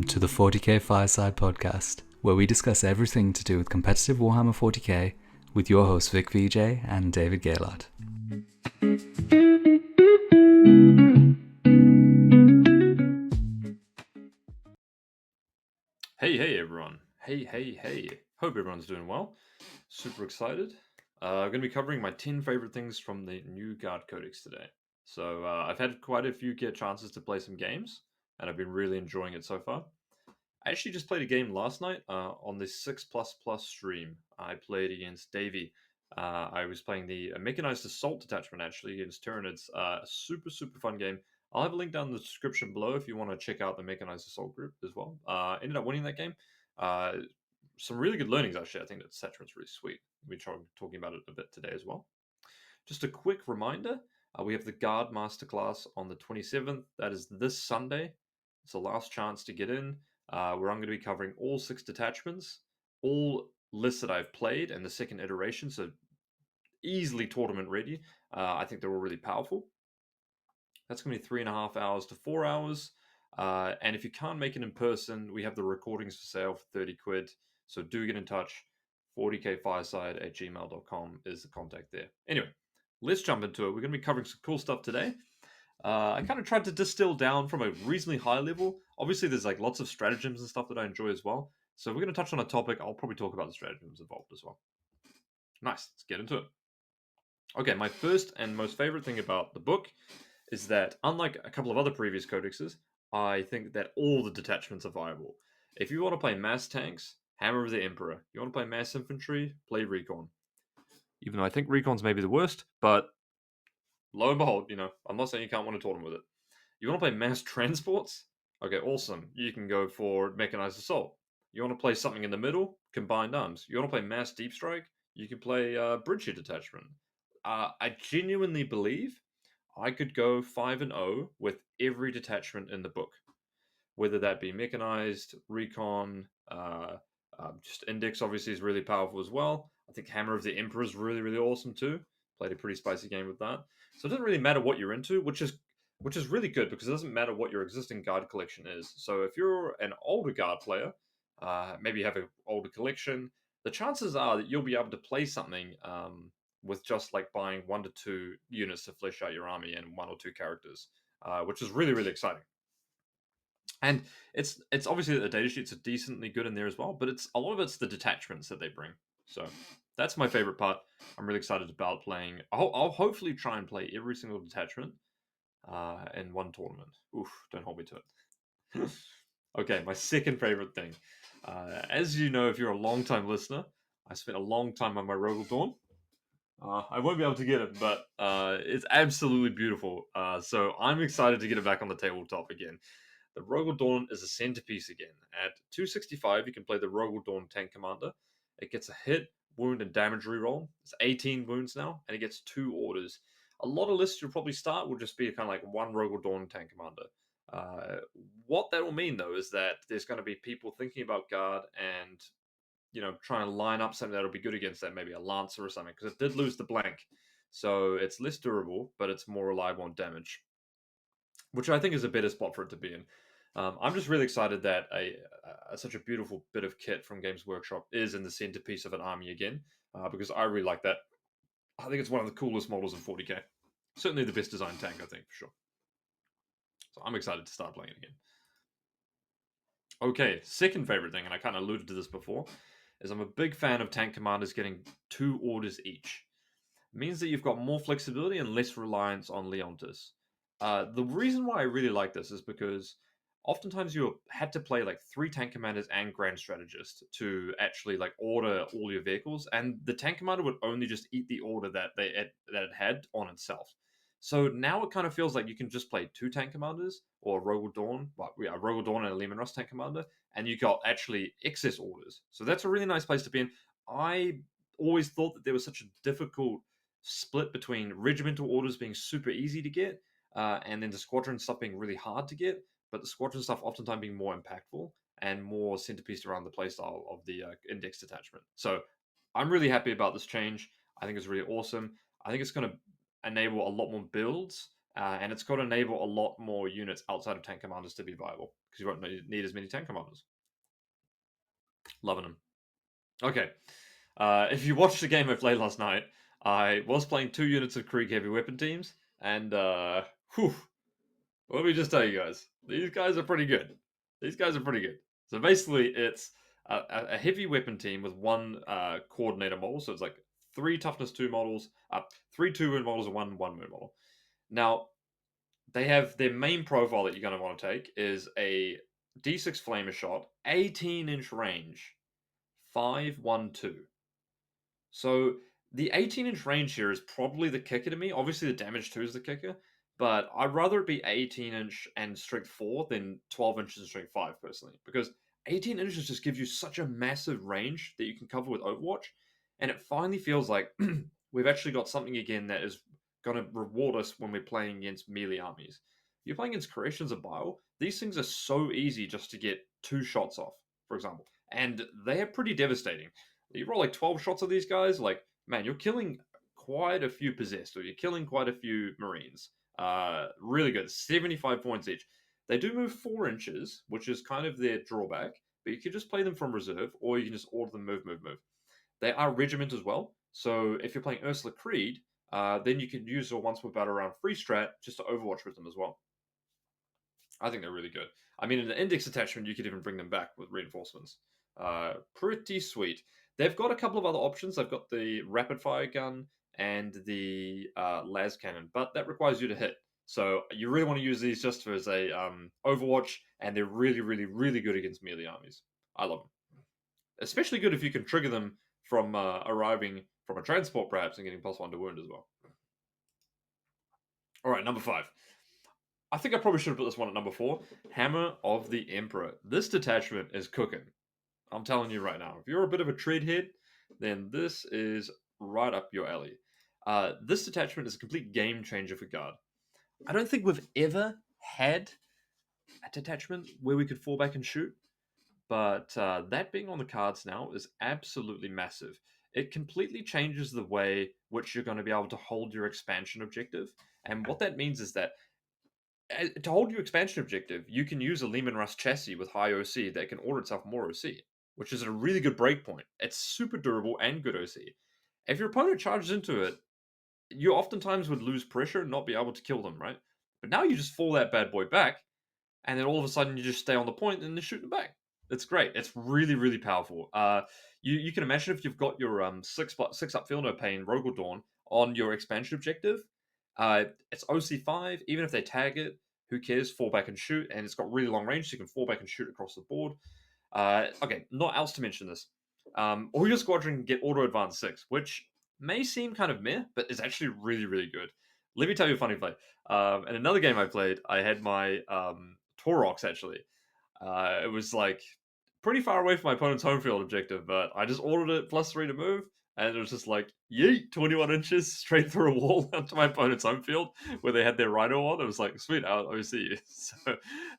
to the 40k Fireside podcast, where we discuss everything to do with competitive Warhammer 40k with your hosts Vik VJ and David Gaylord. Hey everyone. Hey. Hope everyone's doing well. Super excited. I'm going to be covering my 10 favorite things from the new Guard Codex today. So I've had quite a few chances to play some games, and I've been really enjoying it so far. I actually just played a game last night on the 6++ stream. I played against Davey. I was playing the Mechanized Assault Detachment actually against Tyranids. Super fun game. I'll have a link down in the description below if you want to check out the Mechanized Assault group as well. Ended up winning that game. Some really good learnings actually. I think that Detachment's really sweet. We'll be talking about it a bit today as well. Just a quick reminder, we have the Guard Masterclass on the 27th. That is this Sunday. It's the last chance to get in. Where I'm going to be covering all 6 detachments, all lists that I've played, and the second iteration, so easily tournament ready. I think they're all really powerful. That's going to be 3.5 hours to 4 hours. And if you can't make it in person, we have the recordings for sale for 30 quid. So do get in touch. 40kfireside@gmail.com is the contact there. Anyway, let's jump into it. We're going to be covering some cool stuff today. I kind of tried to distill down from a reasonably high level. Obviously, there's like lots of stratagems and stuff that I enjoy as well. So we're going to touch on a topic. I'll probably talk about the stratagems involved as well. Nice. Let's get into it. Okay, my first and most favorite thing about the book is that, unlike a couple of other previous codexes, I think that all the detachments are viable. If you want to play mass tanks, Hammer of the Emperor. You want to play mass infantry, play Recon. Even though I think Recon's maybe the worst, but lo and behold, I'm not saying you can't win a tournament with it. You want to play mass transports? Okay, awesome. You can go for mechanized assault. You want to play something in the middle? Combined arms. You want to play mass deep strike? You can play bridgehead detachment. I genuinely believe I could go 5-0 with every detachment in the book, whether that be mechanized, recon, just index. Obviously is really powerful as well. I think Hammer of the Emperor is really awesome too. Played a pretty spicy game with that. So it doesn't really matter what you're into, which is really good because it doesn't matter what your existing guard collection is. So if you're an older guard player, maybe you have an older collection, the chances are that you'll be able to play something with just like buying 1 to 2 units to flesh out your army and 1 or 2 characters, which is really exciting. And it's obviously the data sheets are decently good in there as well, but it's a lot of it's the detachments that they bring. So that's my favorite part. I'm really excited about playing. I'll hopefully try and play every single detachment in one tournament. Oof, don't hold me to it. Okay, my second favorite thing. As you know, if you're a long-time listener, I spent a long time on my Ral Dawn. I won't be able to get it, but it's absolutely beautiful. So I'm excited to get it back on the tabletop again. The Ral Dawn is a centerpiece again. At 265, you can play the Ral Dawn Tank Commander. It gets a hit, wound, and damage reroll. It's 18 wounds now, and it gets 2 orders. A lot of lists you'll probably start will just be kind of like one Ral Dawn Tank Commander. What that will mean, though, is that there's going to be people thinking about Guard and trying to line up something that'll be good against that, maybe a Lancer or something, because it did lose the blank. So it's less durable, but it's more reliable on damage, which I think is a better spot for it to be in. I'm just really excited that such a beautiful bit of kit from Games Workshop is in the centerpiece of an army again, because I really like that. I think it's one of the coolest models in 40k. Certainly the best designed tank, I think, for sure. So I'm excited to start playing it again. Okay, second favorite thing, and I kind of alluded to this before, is I'm a big fan of tank commanders getting 2 orders each. It means that you've got more flexibility and less reliance on Leontis. The reason why I really like this is because oftentimes you had to play like 3 tank commanders and grand strategist to actually like order all your vehicles, and the tank commander would only just eat the order that it had on itself. So now it kind of feels like you can just play 2 tank commanders or Ral Dawn, Ral Dawn and a Lehman Russ tank commander, and you got actually excess orders. So that's a really nice place to be in. I always thought that there was such a difficult split between regimental orders being super easy to get, and then the squadron stuff being really hard to get, but the squadron stuff oftentimes being more impactful and more centerpieced around the playstyle of the index detachment. So I'm really happy about this change. I think it's really awesome. I think it's going to enable a lot more builds, and it's going to enable a lot more units outside of tank commanders to be viable. because you won't need as many tank commanders. Loving them. Okay. If you watched the game I played last night, I was playing 2 units of Krieg heavy weapon teams, and whew, let me just tell you guys, these guys are pretty good. These guys are pretty good. So basically, it's a heavy weapon team with one coordinator model. So it's like 3 toughness 2 models, 3 2-wound models, and 1 1-wound model. Now, they have their main profile that you're going to want to take is a D6 flamer shot, 18-inch range, 5-1-2. So the 18-inch range here is probably the kicker to me. Obviously, the damage 2 is the kicker, but I'd rather it be 18-inch and strength 4 than 12 inches and strength 5, personally, because 18 inches just gives you such a massive range that you can cover with Overwatch, and it finally feels like we've actually got something again that is going to reward us when we're playing against melee armies. You're playing against Creations of Bile, these things are so easy just to get 2 shots off, for example, and they are pretty devastating. You roll like 12 shots of these guys, like, man, you're killing quite a few possessed, or you're killing quite a few Marines. Really good. 75 points each. They do move 4 inches, which is kind of their drawback, but you can just play them from reserve, or you can just order them move, move, move. They are regiment as well, so if you're playing Ursula Creed, then you can use your once per battle round free strat just to overwatch with them as well. I think they're really good. I mean, in the index attachment, you could even bring them back with reinforcements. Pretty sweet. They've got a couple of other options. They've got the rapid fire gun and the las cannon, but that requires you to hit. So you really want to use these just as a Overwatch, and they're really, really, really good against melee armies. I love them. Especially good if you can trigger them from arriving from a transport, perhaps, and getting +1 to wound as well. All right, number 5. I think I probably should have put this one at number 4. Hammer of the Emperor. This detachment is cooking. I'm telling you right now. If you're a bit of a treadhead, then this is right up your alley. This detachment is a complete game changer for Guard. I don't think we've ever had a detachment where we could fall back and shoot, but that being on the cards now is absolutely massive. It completely changes the way which you're going to be able to hold your expansion objective. And what that means is that to hold your expansion objective, you can use a Lehman Russ chassis with high OC that can order itself more OC, which is a really good breakpoint. It's super durable and good OC. If your opponent charges into it, you oftentimes would lose pressure and not be able to kill them, right? But now you just fall that bad boy back, and then all of a sudden you just stay on the point and they shoot them back. It's great. It's really, really powerful. You can imagine if you've got your 6 up Feel No Pain Ral Dawn on your expansion objective. It's OC5. Even if they tag it, who cares? Fall back and shoot, and it's got really long range, so you can fall back and shoot across the board. Okay, not else to mention this. All your squadron can get auto advance 6, which may seem kind of meh, but is actually really, really good. Let me tell you a funny play. In another game I played, I had my Taurox actually. It was like pretty far away from my opponent's home field objective, but I just ordered it +3 to move, and it was just like, yeet, 21 inches straight through a wall onto my opponent's home field where they had their Rhino on. It was like, sweet, I'll see you. So,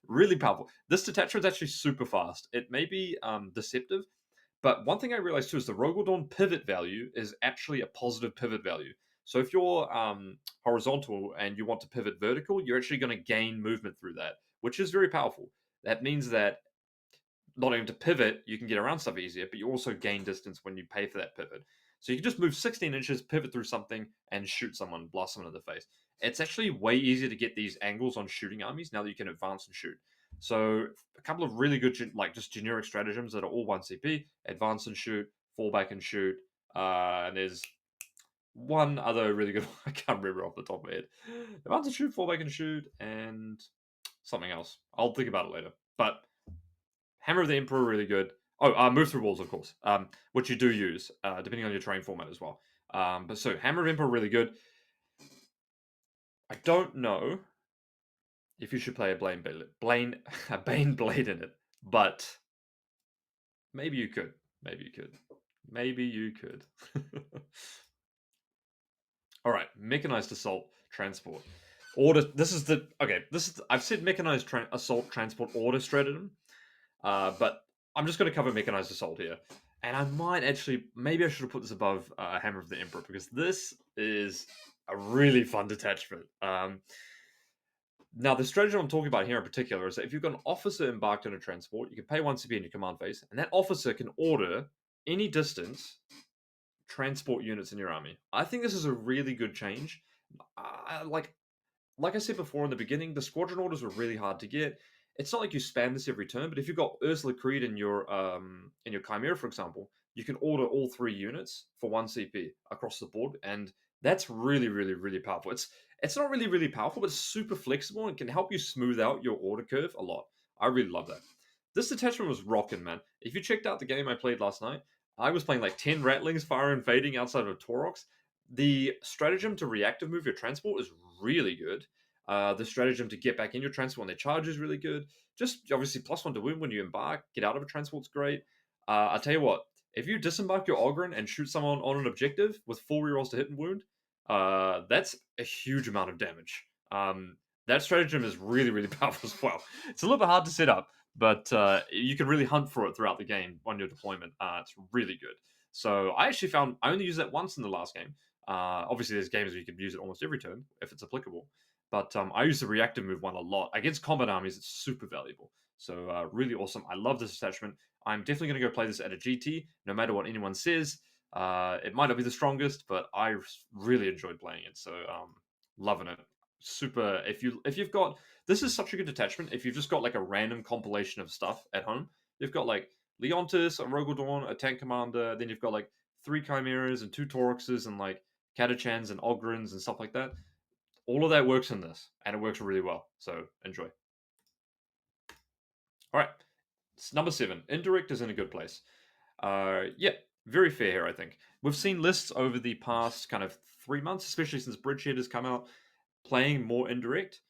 really powerful. This detachment is actually super fast. It may be deceptive, but one thing I realized too is the Ral Dawn pivot value is actually a positive pivot value. So if you're horizontal and you want to pivot vertical, you're actually going to gain movement through that, which is very powerful. That means that not only to pivot, you can get around stuff easier, but you also gain distance when you pay for that pivot. So you can just move 16 inches, pivot through something, and shoot someone, blast someone in the face. It's actually way easier to get these angles on shooting armies now that you can advance and shoot. So a couple of really good, like just generic stratagems that are all 1 CP: advance and shoot, fall back and shoot. And there's one other really good one I can't remember off the top of my head. Advance and shoot, fall back and shoot, and something else. I'll think about it later. But Hammer of the Emperor, really good. Oh, move through walls, of course, which you do use, depending on your terrain format as well. But so, Hammer of Emperor, really good. I don't know if you should play a Bane Blade in it, but maybe you could. Maybe you could. Maybe you could. All right, Mechanized Assault Transport. Order. This is the okay. This is I've said Mechanized Assault Transport Order Strategy. But I'm just going to cover Mechanized Assault here. And I might actually, maybe I should have put this above Hammer of the Emperor, because this is a really fun detachment. Now, the strategy I'm talking about here in particular is that if you've got an officer embarked on a transport, you can pay 1 CP in your command phase, and that officer can order any distance transport units in your army. I think this is a really good change. Like I said before in the beginning, the squadron orders were really hard to get. It's not like you spam this every turn, but if you've got Ursula Creed in your Chimera, for example, you can order all 3 units for 1 CP across the board, and that's really, really, really powerful. It's not really, really powerful, but it's super flexible and can help you smooth out your order curve a lot. I really love that. This detachment was rocking, man. If you checked out the game I played last night, I was playing like 10 Rattlings, fire and fading outside of Taurox. The stratagem to reactive move your transport is really good. The stratagem to get back in your transport when they charge is really good. Just obviously +1 to win when you embark. Get out of a transport's great. I'll tell you what, if you disembark your Ogryn and shoot someone on an objective with 4 rerolls to hit and wound, that's a huge amount of damage. That stratagem is really, really powerful as well. It's a little bit hard to set up, but you can really hunt for it throughout the game on your deployment. It's really good. So I actually found I only used that once in the last game. Obviously, there's games where you can use it almost every turn if it's applicable. But I use the reactive move one a lot. Against combat armies, it's super valuable. So really awesome. I love this attachment. I'm definitely going to go play this at a GT, no matter what anyone says. It might not be the strongest, but I really enjoyed playing it. So loving it. Super. If you've got this is such a good detachment. If you've just got like a random compilation of stuff at home, you've got like Leontis, a Ral Dawn, a tank commander, then you've got like 3 Chimeras and 2 Tauroxes and like Catachans and Ogryns and stuff like that. All of that works in this, and it works really well. So enjoy. All right, it's number 7. Indirect is in a good place. Yeah, very fair here, I think. We've seen lists over the past kind of 3 months, especially since Bridgehead has come out, playing more indirect.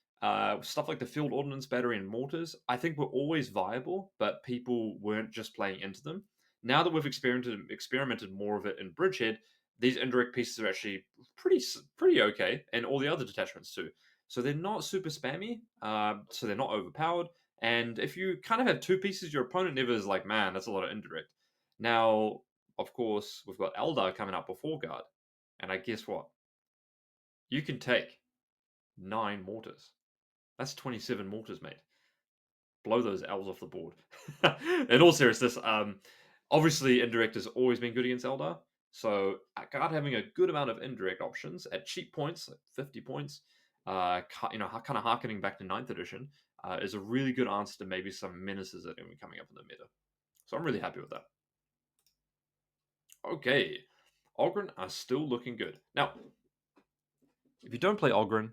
Stuff like the field ordnance battery and mortars, I think were always viable, but people weren't just playing into them. Now that we've experimented more of it in Bridgehead, these indirect pieces are actually pretty okay, and all the other detachments too. So they're not super spammy, so they're not overpowered. And if you kind of have 2 pieces, your opponent never is like, man, that's a lot of indirect. Now, of course, we've got Eldar coming up before guard, and I guess what? You can take 9 mortars. That's 27 mortars, mate. Blow those elves off the board. In all seriousness, obviously indirect has always been good against Eldar. So guard having a good amount of indirect options at cheap points, like 50 points, kind of harkening back to 9th edition, is a really good answer to maybe some menaces that are going to be coming up in the meta. So I'm really happy with that. Okay, Ogryn are still looking good. Now, if you don't play Ogryn,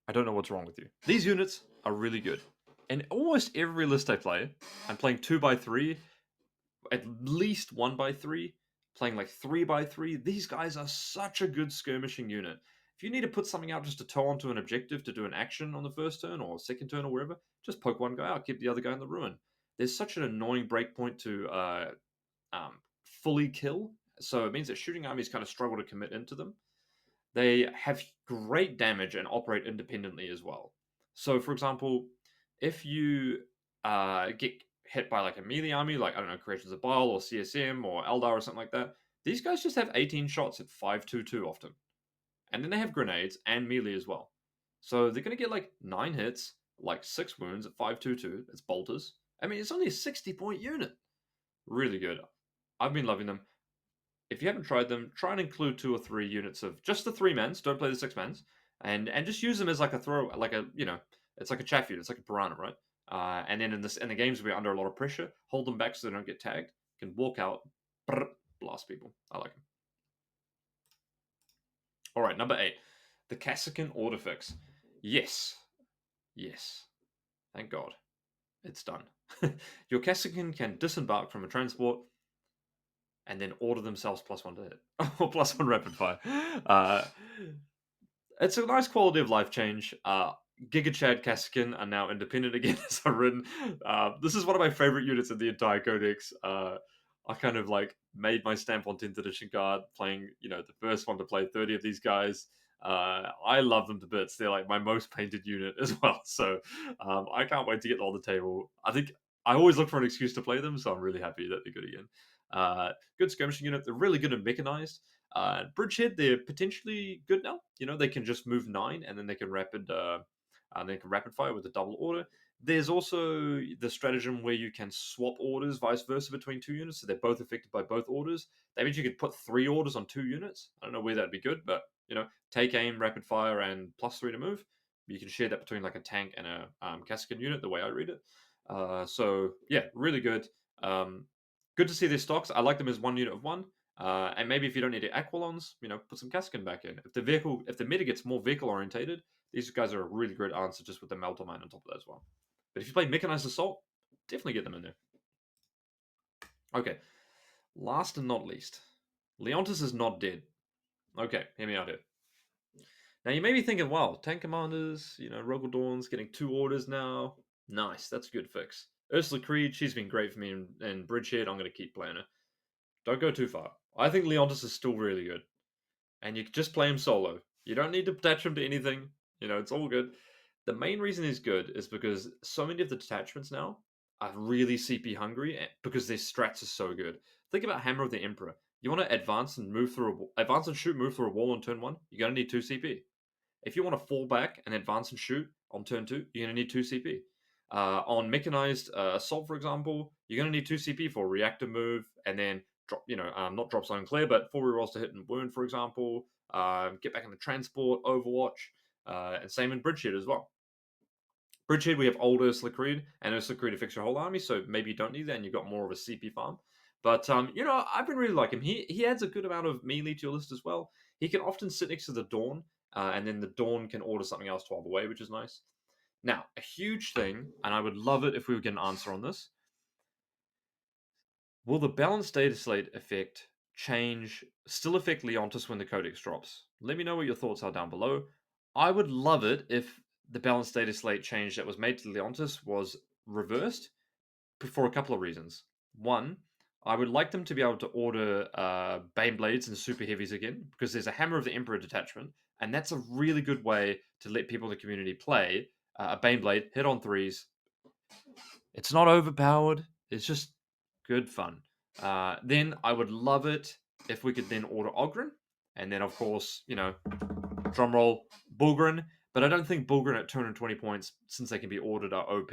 I don't know what's wrong with you. These units are really good. In almost every list I play, I'm playing 2x3, at least 1x3, playing like 3x3. These guys are such a good skirmishing unit. If you need to put something out just to tow onto an objective to do an action on the first turn or second turn or wherever, just poke one guy out, keep the other guy in the ruin. There's such an annoying breakpoint to fully kill, so it means that shooting armies kind of struggle to commit into them. They have great damage and operate independently as well. So, for example, if you get hit by like a melee army, like I don't know, Creations of Bile or CSM or Eldar or something like that, these guys just have 18 shots at 522 often. And then they have grenades and melee as well. So they're going to get like 9 hits, like 6 wounds at 522. It's bolters. I mean, it's only a 60-point unit. Really good. I've been loving them. If you haven't tried them, try and include 2 or 3 units of just the 3 mans. Don't play the 6 mans, and just use them as like a throw, like a it's like a chaff unit. It's like a piranha, right? And then in the games where you're under a lot of pressure, hold them back so they don't get tagged. Can walk out, blast people. I like them. All right, number 8, the Kasrkin order fix. Yes, yes. Thank God, it's done. Your Kasrkin can disembark from a transport and then order themselves +1 to hit or +1 rapid fire. Uh, it's a nice quality of life change. Giga Chad Kasrkin are now independent again, as I've written. This is one of my favorite units in the entire Codex. I kind of like made my stamp on 10th edition guard, playing the first one to play 30 of these guys. I love them to bits. They're like my most painted unit as well. So I can't wait to get them on the table. I think I always look for an excuse to play them, so I'm really happy that they're good again. Good skirmishing unit. They're really good and mechanized. Bridgehead, they're potentially good now. They can just move 9 and then they can rapid fire with a double order. There's also the stratagem where you can swap orders, vice versa, between 2 units, so they're both affected by both orders. That means you could put 3 orders on 2 units. I don't know where that'd be good, but take aim, rapid fire, and +3 to move. You can share that between like a tank and a Kaskin unit, the way I read it. So yeah, really good. Good to see their stocks. I like them as 1 unit of 1. And maybe if you don't need Aquilons, put some Kaskin back in. If the meta gets more vehicle orientated, these guys are a really great answer just with the Melter Mine on top of that as well. But if you play Mechanized Assault, definitely get them in there. Okay, last and not least, Leontis is not dead. Okay, hear me out here. Now you may be thinking, wow, tank commanders, Ral Dawn's getting 2 orders now. Nice, that's a good fix. Ursula Creed, she's been great for me in Bridgehead. I'm going to keep playing her. Don't go too far. I think Leontis is still really good. And you can just play him solo. You don't need to attach him to anything. It's all good. The main reason he's good is because so many of the detachments now are really CP hungry because their strats are so good. Think about Hammer of the Emperor. You want to advance and shoot, move through a wall on turn 1. You're going to need 2 CP. If you want to fall back and advance and shoot on turn 2, you're going to need 2 CP. On Mechanized Assault, for example, you're going to need 2 CP for a reactive move, and then drop, not drop zone clear, but 4 rerolls to hit and wound, for example. Get back in the transport, Overwatch, and same in Bridgehead as well. Bridgehead, we have old Ursula Creed, and Ursula Creed to fix your whole army, so maybe you don't need that, and you've got more of a CP farm. But, I've been really liking him. He adds a good amount of melee to your list as well. He can often sit next to the Dawn, and then the Dawn can order something else 12 away, which is nice. Now, a huge thing, and I would love it if we would get an answer on this. Will the balanced data slate effect still affect Leontis when the Codex drops? Let me know what your thoughts are down below. I would love it if the balanced data slate change that was made to Leontis was reversed for a couple of reasons. One, I would like them to be able to order Baneblades and Super Heavies again, because there's a Hammer of the Emperor detachment, and that's a really good way to let people in the community play a Baneblade, hit on 3s. It's not overpowered, it's just good fun. Then I would love it if we could then order Ogren, and then of course, drumroll, Bulgrin. But I don't think Bulgrin at 220 points, since they can be ordered, are OP.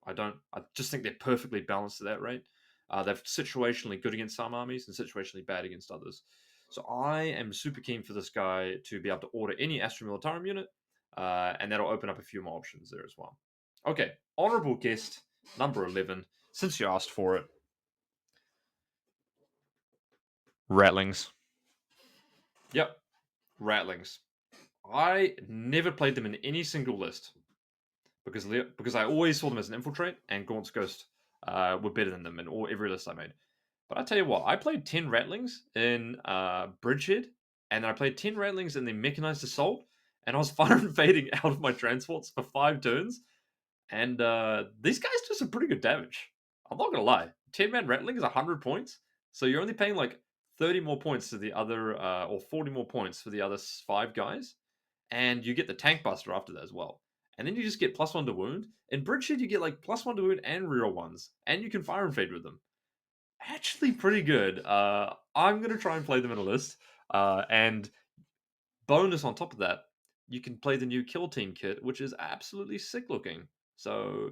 I just think they're perfectly balanced at that rate. They're situationally good against some armies and situationally bad against others. So I am super keen for this guy to be able to order any Astra Militarum unit, and that'll open up a few more options there as well. Okay, honorable guest number 11, since you asked for it. Ratlings. Yep, Ratlings. I never played them in any single list because I always saw them as an infiltrate, and Gaunt's Ghost were better than them in every list I made. But I tell you what, I played 10 Ratlings in Bridgehead, and then I played 10 Ratlings in the Mechanized Assault, and I was fire and fading out of my transports for 5 turns, and these guys do some pretty good damage. I'm not gonna lie, 10-man Ratling is 100 points, so you're only paying like 30 more points to the other, or 40 more points for the other 5 guys, and you get the Tank Buster after that as well. And then you just get +1 to wound. In Bridgehead, you get like +1 to wound and reroll ones, and you can fire and fade with them. Actually, pretty good. I'm gonna try and play them in a list, and bonus on top of that, you can play the new Kill Team kit, which is absolutely sick looking. So,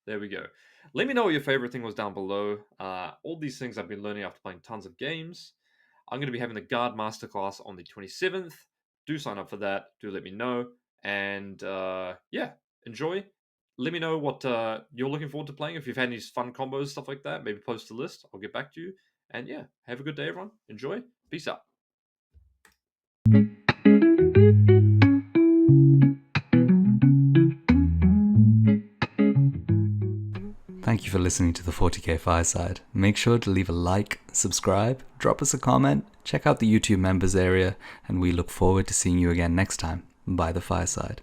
there we go. Let me know what your favorite thing was down below. All these things I've been learning after playing tons of games. I'm going to be having the Guard Masterclass on the 27th. Do sign up for that. Do let me know. And yeah, enjoy. Let me know what you're looking forward to playing. If you've had any fun combos, stuff like that, maybe post a list. I'll get back to you. And yeah, have a good day, everyone. Enjoy. Peace out. Thank you for listening to the 40k Fireside. Make sure to leave a like, subscribe, drop us a comment, check out the YouTube members area, and we look forward to seeing you again next time by the Fireside.